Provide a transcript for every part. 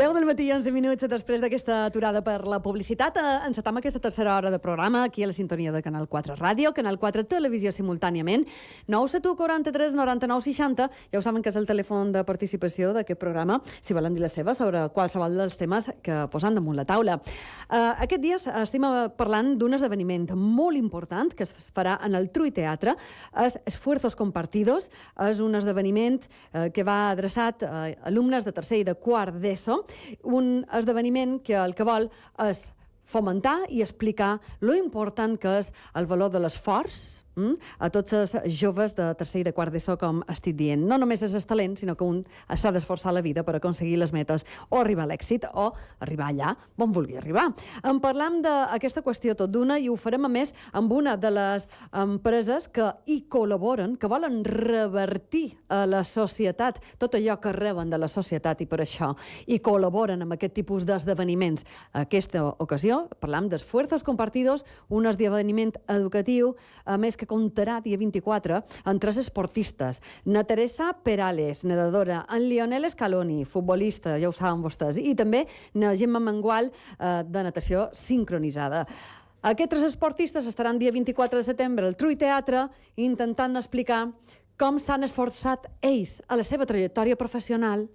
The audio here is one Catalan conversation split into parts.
10 del matí, 11 minuts després d'aquesta aturada per la publicitat. Encetam aquesta tercera hora de programa aquí a la sintonia de Canal 4 Ràdio, Canal 4 Televisió simultàniament, 971 43 99 60. Ja ho saben que és el telèfon de participació d'aquest programa, si volen dir la seva sobre qualsevol dels temes que posen damunt la taula. Aquest dia estem parlant d'un esdeveniment molt important que es farà en el Trui Teatre. És Esfuerzos Compartidos. És un esdeveniment que va adreçat a alumnes de tercer i de quart d'ESO, un esdeveniment que el que vol és fomentar i explicar lo important que és el valor de l'esforç a tots els joves de tercer i de quart d'ESO, com estic dient. No només és el talent, sinó que un s'ha d'esforçar la vida per aconseguir les metes o arribar a l'èxit o arribar allà on vulgui arribar. En parlam d'aquesta qüestió tot d'una i ho farem a més amb una de les empreses que hi col·laboren, que volen revertir a la societat tot allò que reben de la societat i per això hi col·laboren amb aquest tipus d'esdeveniments. Aquesta ocasió parlam d'Esfuerzos Compartidos, un esdeveniment educatiu, a més que comptarà dia 24 amb 3 esportistes. Na Teresa Perales, nedadora, en Lionel Scaloni, futbolista, ja ho saben vostès, i també na Gemma Mengual, de natació sincronitzada. Aquests 3 esportistes estaran dia 24 de setembre al Trui Teatre intentant explicar com s'han esforçat ells a la seva trajectòria professional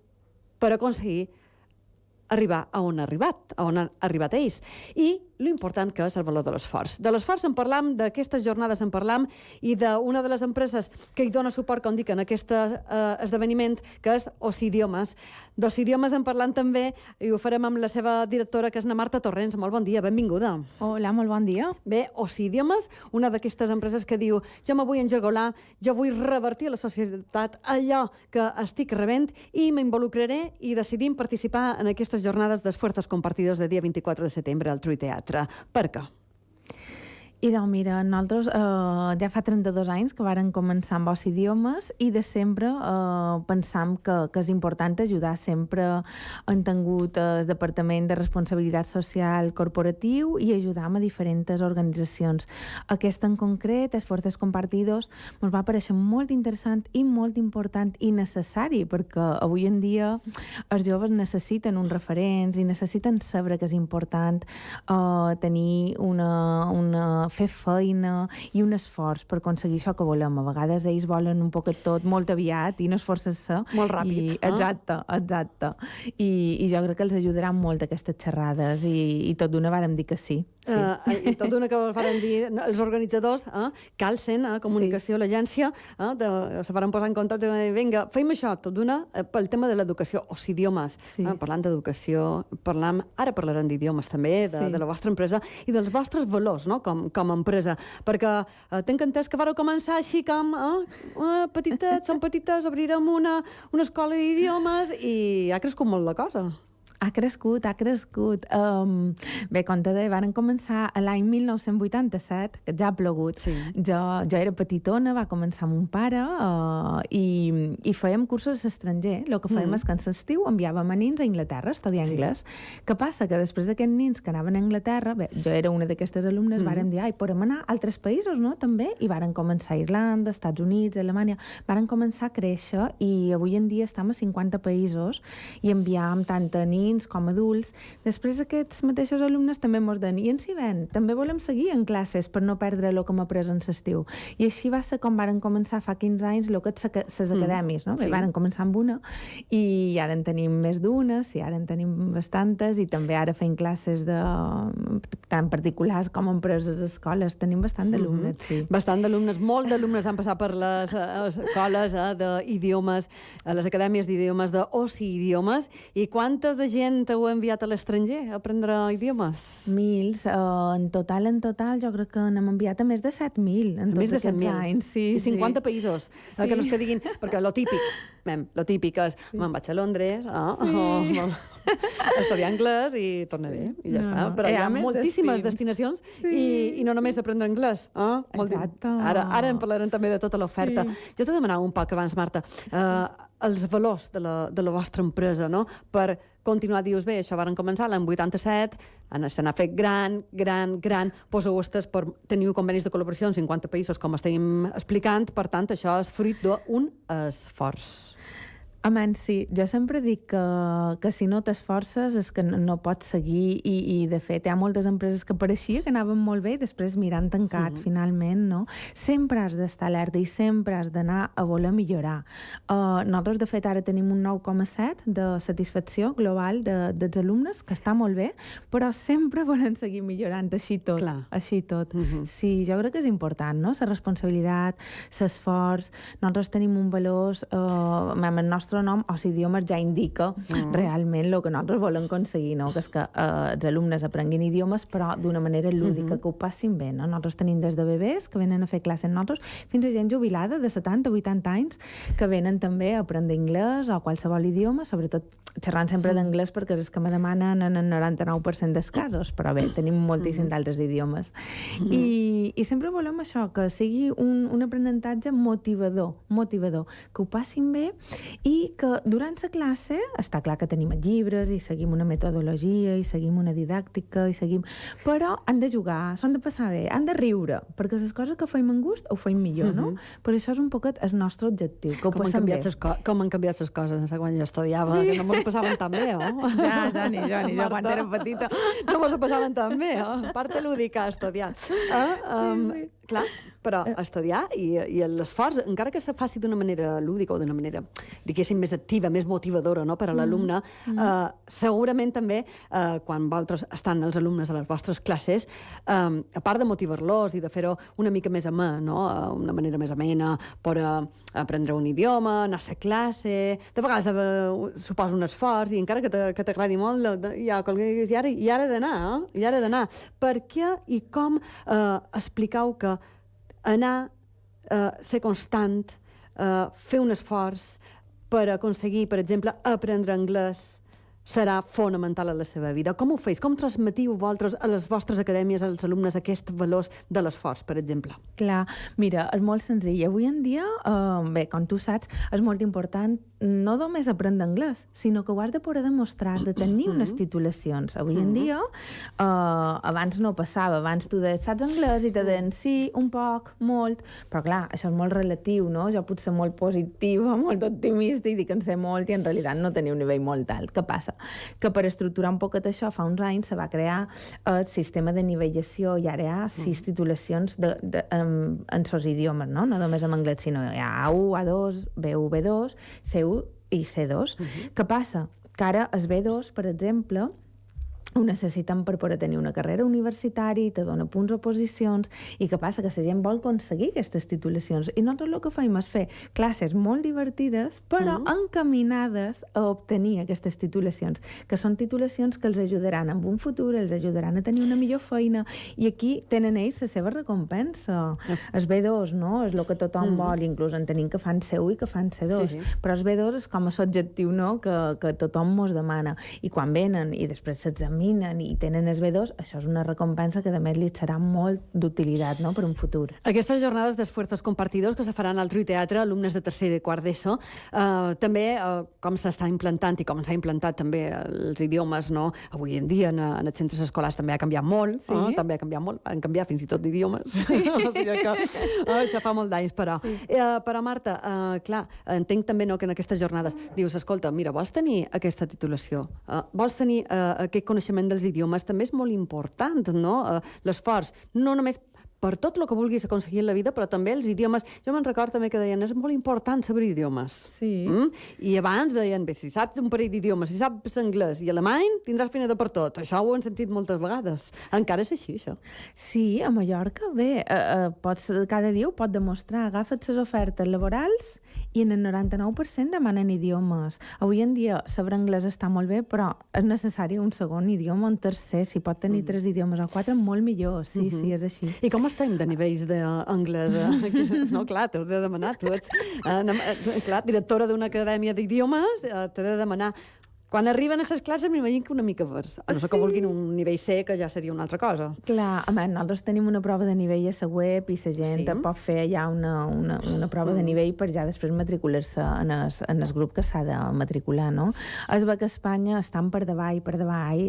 per aconseguir arribar a on han arribat ells. I l'important que és el valor de l'esforç. De l'esforç en parlam, d'aquestes jornades en parlam, i d'una de les empreses que hi dona suport, com dic, en aquest esdeveniment, que és Ocidiomes. D'Ocidiomes en parlam també, i ho farem amb la seva directora, que és na Marta Torrents. Molt bon dia, benvinguda. Hola, molt bon dia. Bé, Ocidiomes, una d'aquestes empreses que diu jo me vull engergolar, jo vull revertir a la societat allò que estic rebent i m'involucraré i decidim participar en aquestes jornades d'Esfuerzos Compartidos de dia 24 de setembre al Trui Teatre. Per què? I doncs mira, nosaltres ja fa 32 anys que vàrem començar amb Ocidiomes i de sempre pensam que és important ajudar. Sempre hem tingut el Departament de Responsabilitat Social Corporatiu i ajudar a diferents organitzacions. Aquesta en concret, Esfuerzos Compartidos, ens va aparèixer molt interessant i molt important i necessari, perquè avui en dia els joves necessiten uns referents i necessiten saber que és important tenir fer feina i un esforç per aconseguir això que volem. A vegades ells volen un poquet tot molt aviat i no esforçar-se. Molt ràpid. Exacte. I jo crec que els ajudaran molt aquestes xerrades i tot d'una vàrem dir que sí. I tot d'una que vàrem dir, els organitzadors, Calcen, Comunicació, l'agència, se varen posar en contacte i dir, vinga, feim això, tot d'una, pel tema de l'educació, Ocidiomes. Parlant d'educació, ara parlarem d'idiomes també, de la vostra empresa i dels vostres valors, no?, com a empresa, perquè tenc entès que vareu començar així com petites, són petites, obrirem una escola d'idiomes i ha crescut molt la cosa. Ha crescut. Bé, com te deia, van començar l'any 1987, que ja ha plogut. Sí. Jo era petitona, va començar amb un pare i fèiem cursos a l'estranger. El que fèiem és que en l'estiu enviàvem a nins a Anglaterra a estudiar anglès. Què passa? Que després d'aquests nins que anaven a Anglaterra, bé, jo era una d'aquestes alumnes, vàrem dir, podem anar a altres països, no?, també, i varen començar a Irlanda, Estats Units, Alemanya, varen començar a créixer i avui en dia estem a 50 països i enviàvem tant a nins com adults. Després aquests mateixos alumnes també ens deien, i en si ven, també volem seguir en classes per no perdre el que hem après en l'estiu. I així va ser com varen començar fa 15 anys el que és les acadèmies, no? Varen començar amb una i ara en tenim més d'una, ara en tenim bastantes i també ara fem classes tant particulars com empreses, escoles, tenim bastant d'alumnes. Bastant d'alumnes, molt d'alumnes han passat per les escoles d'idiomes, les acadèmies d'idiomes, d'Ocidiomes, i quanta de gent heu enviat a l'estranger a aprendre idiomes? Mils. En total, jo crec que n'hem enviat a més de 7.000 en tots aquests anys. I 50 països. Que no es que diguin, perquè lo típic és, me'n vaig a Londres, estudiar anglès i tornaré, i ja està. Però hi ha moltíssimes destinacions i no només aprendre anglès. Exacte. Ara en parlarem també de tota l'oferta. Jo t'he demanat un poc abans, Marta, els valors de la vostra empresa, no?, per continuar, dius, bé, això varen començar l'any 87, se n'ha fet gran, poseu vostès per tenir convenis de col·laboració en 50 països, com estem explicant, per tant, això és fruit d'un esforç. Amant, sí. Jo sempre dic que si no t'esforces és que no pots seguir i de fet, hi ha moltes empreses que pareixia que anaven molt bé i després mirant tancat, finalment, no? Sempre has d'estar alerta i sempre has d'anar a voler millorar. Nosaltres, de fet, ara tenim un 9,7 de satisfacció global dels alumnes, que està molt bé, però sempre volen seguir millorant, així tot. Clar. Així tot. Sí, jo crec que és important, no? La responsabilitat, l'esforç. Nosaltres tenim un valor, el nostre nom, o sigui, idiomes ja indica realment el que nosaltres volem aconseguir, no? Que és que els alumnes aprenguin idiomes, però d'una manera lúdica, que ho passin bé, no? Nosaltres tenim des de bebès, que venen a fer classe amb nosaltres, fins a gent jubilada de 70, 80 anys, que venen també a aprendre anglès o qualsevol idioma, sobretot xerrant sempre d'anglès, perquè és que me demanen en el 99% dels casos, però bé, tenim moltíssims d'altres idiomes. I sempre volem això, que sigui un aprenentatge motivador, que ho passin bé i que durant la classe, està clar que tenim llibres i seguim una metodologia i seguim una didàctica i seguim... Però han de jugar, s'han de passar bé, han de riure, perquè les coses que fem amb gust ho fem millor, no? Per això és un poquet el nostre objectiu, que ho passem bé. Com han canviat les coses quan jo estudiava, que no m'ho passaven tan bé, oh? Ja, ni jo, quan era petita. No m'ho passaven tan bé, oh? Part lúdica, estudiar. Sí. Clar, però estudiar i l'esforç, encara que se faci d'una manera lúdica o d'una manera, diguéssim, més activa, més motivadora, no?, per a l'alumne, segurament també, quan vosaltres estan els alumnes a les vostres classes, a part de motivar-los i de fer-ho una mica més amè, no?, una manera més amena per aprendre un idioma, anar a la classe, de vegades suposa un esforç, i encara que t'agradi molt, hi ha qualque que dius, i ara he d'anar. Per què i com expliqueu que anar, ser constant, fer un esforç per aconseguir, per exemple, aprendre anglès serà fonamental a la seva vida. Com ho feis? Com transmetiu vosaltres a les vostres acadèmies, als alumnes, aquests valors de l'esforç, per exemple? Clar, mira, és molt senzill. Avui en dia, bé, com tu saps, és molt important no només aprendre anglès, sinó que ho has de poder demostrar, has de tenir unes titulacions. Avui en dia, abans no passava, abans tu deies, saps anglès? I te deien, sí, un poc, molt, però clar, això és molt relatiu, no? Jo puc ser molt positiva, molt optimista i dic que en sé molt i en realitat no tenia un nivell molt alt. Què passa? Que per estructurar un poquet això, fa uns anys se va crear el sistema de nivellació i ara hi ha 6 titulacions en sos idiomes, no? No només en anglès, sinó hi ha A1, A2, B1, B2, C1 i C2. Què passa? Que ara el B2, per exemple, ho necessiten per poder tenir una carrera universitària, te dona punts o posicions, i què passa? Que la gent vol aconseguir aquestes titulacions. I nosaltres el que fem és fer classes molt divertides, però encaminades a obtenir aquestes titulacions, que són titulacions que els ajudaran en un futur, els ajudaran a tenir una millor feina, i aquí tenen ells la seva recompensa. El B2, no?, és el que tothom vol, inclús en tenim que fan C1 i que fan C2, però el B2 és com a l'objectiu, no?, que tothom mos demana. I quan venen i després s'examinen i tenen el B2, això és una recompensa que a més li serà molt d'utilitat, no?, per un futur. Aquestes jornades d'esfuerzos compartidos que se faran al Tru Teatre, alumnes de tercer i de quart d'ESO, també com s'està implantant i com s'ha implantat també els idiomes, no?, avui en dia en els centres escolars també ha canviat molt, també ha canviat molt, han canviat fins i tot d'idiomes, o sigui que això fa molt d'anys, però. Però, Marta, clar, entenc també que en aquestes jornades dius, escolta, mira, vols tenir aquesta titulació, vols tenir aquest coneixement dels idiomes, també és molt important, no?, l'esforç, no només per tot el que vulguis aconseguir en la vida, però també els idiomes. Jo me'n recordo també que deien, és molt important saber idiomes. Sí. I abans deien, bé, si saps un parell d'idiomes, si saps anglès i alemany, tindràs feina per tot. Això ho hem sentit moltes vegades. Encara és així, això? Sí, a Mallorca, bé, cada dia ho pot demostrar. Agafa't les ofertes laborals i en el 99% demanen idiomes. Avui en dia saber anglès està molt bé, però és necessari un segon idioma, un tercer. Si pot tenir 3 idiomes o 4, molt millor. Sí, sí, és així. I com estem de nivells d'anglès? No, clar, t'ho he de demanar. Tu ets, clar, directora d'una acadèmia d'idiomes, t'he de demanar Quan arriben a les classes m'imagino que una mica vers. A no ser que vulguin un nivell C, que ja seria una altra cosa. Clar, nosaltres tenim una prova de nivell a la web i la gent pot fer ja una prova de nivell per ja després matricular-se en el grup que s'ha de matricular, no? Es ve que Espanya estan per davall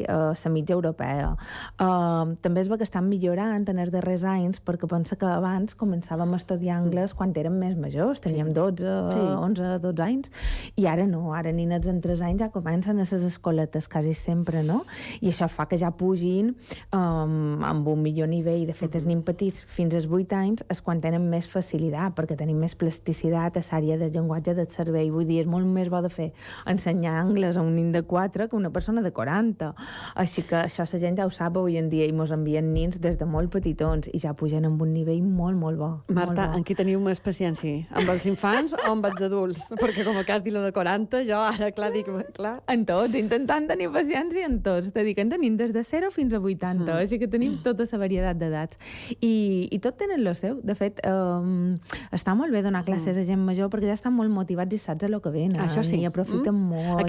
la mitja europea. També es ve que estan millorant en els darrers anys, perquè pensa que abans començàvem a estudiar anglès quan érem més majors, teníem 12, 11, 12 anys, i ara no, ara nines en 3 anys ja comencen a les escoletes quasi sempre, no? I això fa que ja pugin amb un millor nivell. De fet, els nins petits fins als 8 anys és quan tenen més facilitat, perquè tenim més plasticitat a l'àrea del llenguatge del cervell. Vull dir, és molt més bo de fer ensenyar anglès a un nin de 4 que una persona de 40. Així que això la gent ja ho sap avui en dia i mos envien nins des de molt petitons i ja pugen amb un nivell molt, molt bo. Marta, en qui teniu més paciència? Amb els infants o amb els adults? Perquè com que has dit la de 40, jo ara, clar, dic... Clar. En tots, intentant tenir paciència en tots. Te dic, en tenim des de 0 fins a 80, així que tenim tota la varietat d'edats. I tot tenen lo seu. De fet, està molt bé donar classes a gent major perquè ja estan molt motivats i saps a lo que venen. Això sí. I aprofiten molt.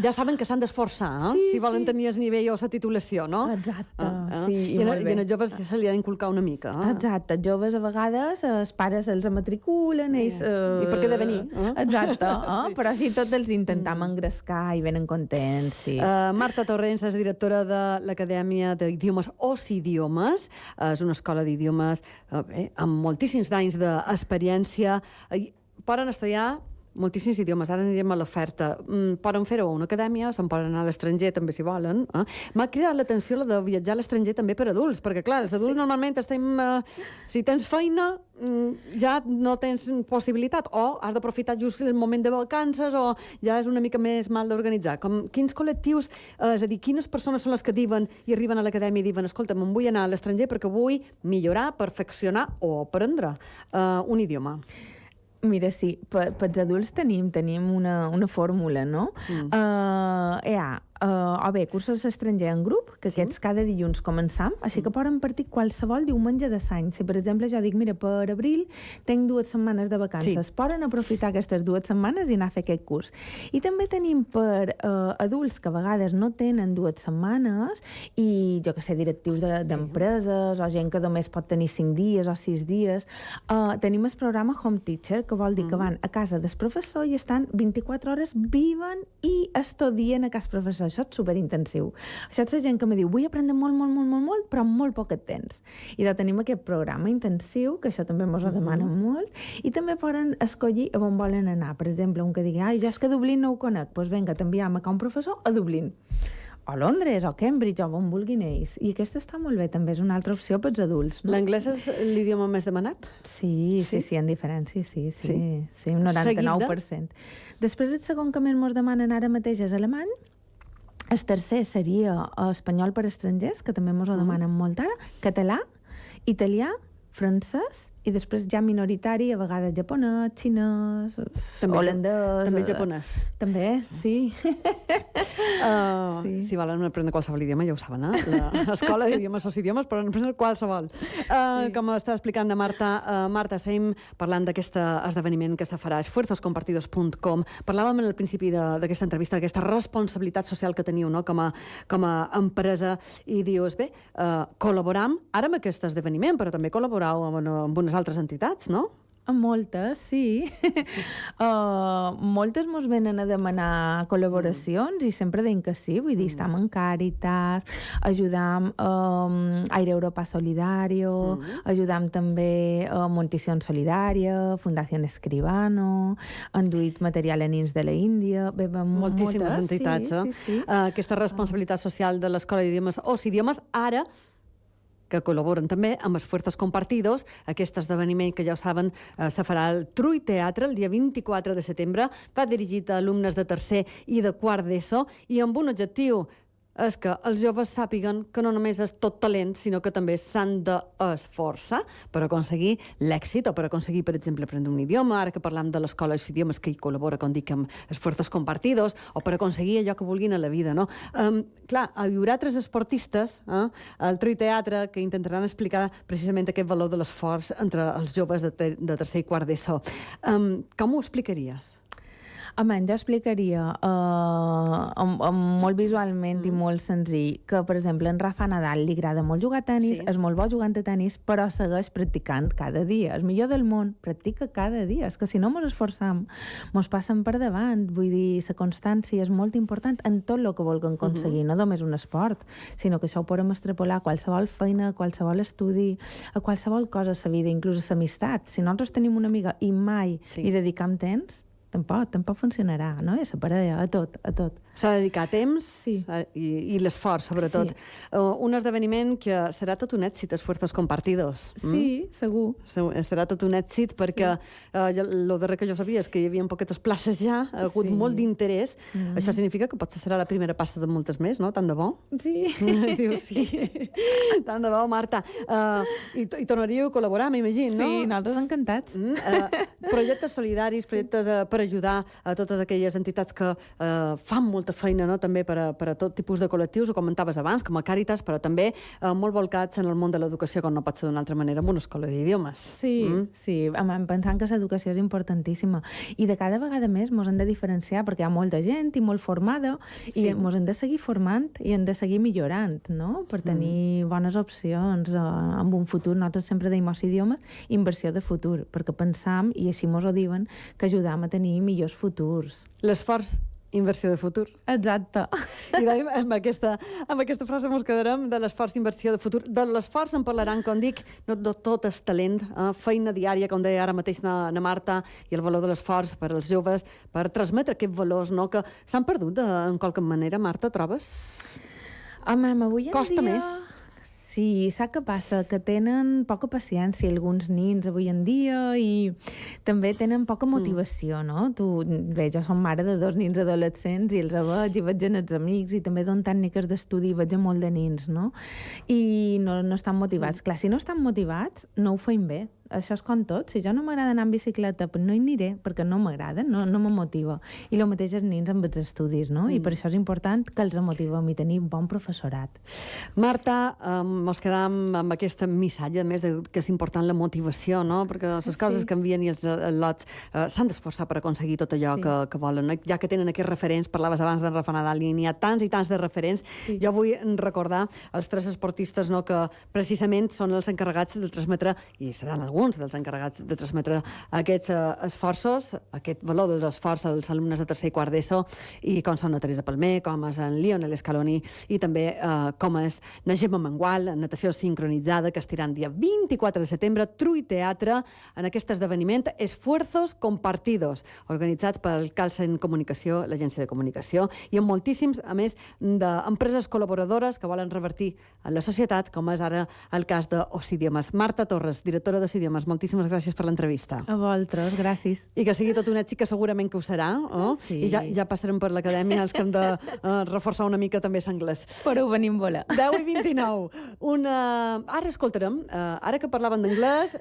Ja saben que s'han d'esforçar, si volen tenir el nivell o la titulació, no? Exacte, sí, i molt bé. I als joves se li ha d'inculcar una mica. Exacte, els joves a vegades, els pares els matriculen, ells... I per què de venir? Exacte, però així tots els intentam engrescar i venen contents, sí. Marta Torrents és directora de l'Acadèmia d'Idiomes Ocidiomes. És una escola d'idiomes amb moltíssims d'anys d'experiència. Poden estudiar moltíssims idiomes. Ara anirem a l'oferta. Poden fer-ho a una acadèmia, se'n poden anar a l'estranger també si volen. M'ha cridat l'atenció la de viatjar a l'estranger també per adults, perquè clar, els adults normalment estem... Si tens feina, ja no tens possibilitat, o has d'aprofitar just el moment de vacances, o ja és una mica més mal d'organitzar. Quins col·lectius, és a dir, quines persones són les que diuen i arriben a l'acadèmia i diuen, escolta, me'n vull anar a l'estranger perquè vull millorar, perfeccionar o aprendre un idioma? Mira, sí, pels adults tenim una fórmula, no? O bé, cursos estranger en grup, que aquests cada dilluns començam, així que poden partir qualsevol diumenge de l'any. Si, per exemple, jo dic, mira, per abril tinc 2 setmanes de vacances, poden aprofitar aquestes 2 setmanes i anar a fer aquest curs. I també tenim per adults que a vegades no tenen 2 setmanes i, jo que sé, directius d'empreses o gent que només pot tenir 5 dies o 6 dies. Tenim el programa Home Teacher, que vol dir que van a casa del professor i estan 24 hores, viven i estudien a casa professor. Això és superintensiu. Això és la gent que me diu, vull aprendre molt, molt, molt, molt, molt, però amb molt poc temps. I tenim aquest programa intensiu, que això també ens ho demanen molt, i també poden escollir a on volen anar. Per exemple, un que digui, jo és que Dublín no ho conec, doncs vinga, t'enviem a un professor a Dublín. O Londres, o Cambridge, o on vulguin ells. I aquesta està molt bé, també és una altra opció pels adults. L'anglès és l'idioma més demanat? Sí, en diferència, sí, un 99%. Després, el segon que més ens demanen ara mateix és alemany. El tercer seria espanyol per estrangers, que també ens ho demanen molt ara, català, italià, francès, i després ja minoritari, a vegades japonès, xinès, holandès... També japonès. També, sí. Si volen aprendre qualsevol idioma, ja ho saben, L'escola d'idiomes o idiomes poden aprendre qualsevol. Com està explicant la Marta, estem parlant d'aquest esdeveniment que se farà a esfuerzoscompartidos.com. Parlàvem al principi d'aquesta entrevista d'aquesta responsabilitat social que teniu, no?, com a empresa, i dius, bé, col·laboram ara amb aquest esdeveniment, però també col·laborau amb unes altres entitats, no? Moltes, sí. Moltes mos venen a demanar col·laboracions i sempre deim que sí. Vull dir, estem en Càritas, ajudam Aire Europa Solidario, ajudam també Montición Solidària, Fundació Escribano, han duit material a nins de la Índia... Moltíssimes entitats, Aquesta responsabilitat social de l'Escola d'Idiomes o Idiomes, ara que col·laboren també amb Esfuerzos Compartidos. Aquest esdeveniment, que ja ho saben, se farà al Trull Teatre el dia 24 de setembre. Va dirigit a alumnes de tercer i de quart d'ESO i amb un objectiu, és que els joves sàpiguen que no només és tot talent, sinó que també s'han d'esforçar per aconseguir l'èxit o per aconseguir, per exemple, aprendre un idioma, ara que parlam de l'Escola d'Idiomes que hi col·labora, com dic, amb Esfuerzos Compartidos, o per aconseguir allò que vulguin a la vida, no? Clar, hi haurà 3 esportistes al Trull Teatre que intentaran explicar precisament aquest valor de l'esforç entre els joves de tercer i quart d'ESO. Com ho explicaries? Home, jo explicaria molt visualment i molt senzill que, per exemple, en Rafa Nadal li agrada molt jugar a tenis, és molt bo jugant a tenis, però segueix practicant cada dia. El millor del món practica cada dia. És que si no mos esforçam, mos passen per davant. Vull dir, la constància és molt important en tot el que vulguem aconseguir, no només un esport, sinó que això ho podem extrapolar a qualsevol feina, a qualsevol estudi, a qualsevol cosa a la vida, inclús a l'amistat. Si nosaltres tenim una amiga i mai hi dedicam temps, tampoc funcionarà, no? A la parella, a tot. S'ha de dedicar temps i l'esforç, sobretot. Sí. Un esdeveniment que serà tot un èxit, esfuerzos compartidos. Sí, segur. Serà tot un èxit perquè el darrer que jo sabia és que hi havia poquetes places ja, ha hagut molt d'interès. Això significa que potser serà la primera passa de moltes més, no? Tant de bo? Sí. Diu, sí. Tant de bo, Marta. I tornaríeu a col·laborar, m'imagino, no? Sí, nosaltres encantats. Projectes solidaris, projectes per ajudar a totes aquelles entitats que fan molta feina, no? També per a tot tipus de col·lectius, ho comentaves abans, com a Càritas, però també molt volcats en el món de l'educació, com no pot ser d'una altra manera, en una escola d'idiomes. Sí, pensant que l'educació és importantíssima. I de cada vegada més mos hem de diferenciar, perquè hi ha molta gent i molt formada, i mos hem de seguir formant i hem de seguir millorant, no? Per tenir bones opcions amb un futur. Nosaltres sempre deim als idiomes inversió de futur, perquè pensam, i així mos ho diuen, que ajudam a tenir millors futurs. L'esforç, inversió de futur. Exacte. I amb aquesta frase ens quedarem de l'esforç d'inversió de futur. De l'esforç en parlaran, com dic, no de tot és talent, feina diària, com deia ara mateix na Marta, i el valor de l'esforç per als joves, per transmetre aquests valors, no?, que s'han perdut en qualque manera, Marta, trobes? Home, avui en dia... Costa més? Sí, sap què passa? Que tenen poca paciència alguns nins avui en dia i també tenen poca motivació, no? Bé, jo som mare de 2 nins adolescents i els veig i veig en els amics i també dono tècniques d'estudi i veig molt de nins, no? I no estan motivats. Clar, si no estan motivats, no ho feim bé. Això és com tot. Si jo no m'agrada anar en bicicleta, però no hi aniré, perquè no m'agrada, no me motiva. I el mateix els nins amb els estudis, no? I per això és important que els motivem i tenir bon professorat. Marta, mos quedam amb aquest missatge, a més, que és important la motivació, no? Perquè les coses canvien i els lots s'han d'esforçar per aconseguir tot allò que volen, no? Ja que tenen aquests referents, parlaves abans d'en Rafa Nadal, i n'hi ha tants i tants de referents. Jo vull recordar els 3 esportistes, no?, que precisament són els encarregats de transmetre, i seran alguns dels encarregats de transmetre aquests esforços, aquest valor de l'esforç als alumnes de tercer i quart d'ESO, i com són la Teresa Palmer, com és en Lionel Scaloni, i també com és na Gemma Mengual, natació sincronitzada, que estiran dia 24 de setembre, Trui Teatre, en aquest esdeveniment Esfuerzos Compartidos, organitzat pel Calcen Comunicació, l'agència de comunicació, i amb moltíssims, a més, d'empreses col·laboradores que volen revertir en la societat, com és ara el cas d'Ocidiomes. Marta Torres, directora d'Ocidiomes, moltíssimes gràcies per l'entrevista. A vosaltres, gràcies. I que sigui tot un èxit, que segurament que ho serà, I ja passarem per l'acadèmia els que hem de reforçar una mica també l'anglès. Però ho venim volar. 10:29. Ara escoltarem, ara que parlaven d'anglès,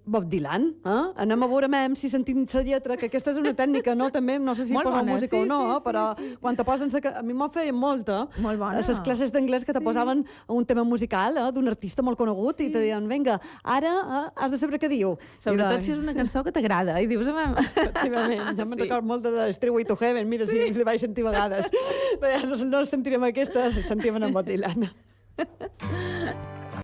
Bob Dylan. Anem a veure si sentim la lletra, que aquesta és una tècnica, no? També, no sé si posa música o no, però quan te posen... A mi m'ho feien molta. Molt bona. Les classes d'anglès que te posaven un tema musical d'un artista molt conegut i te deien, vinga, ara has de saber què diu. Sobretot si és una cançó que t'agrada i dius, efectivament, jo me'n recordo molt de Stairway to Heaven, mira, si li vaig sentir a vegades. Bé, no sentirem aquesta, sentirem en Bob Dylan.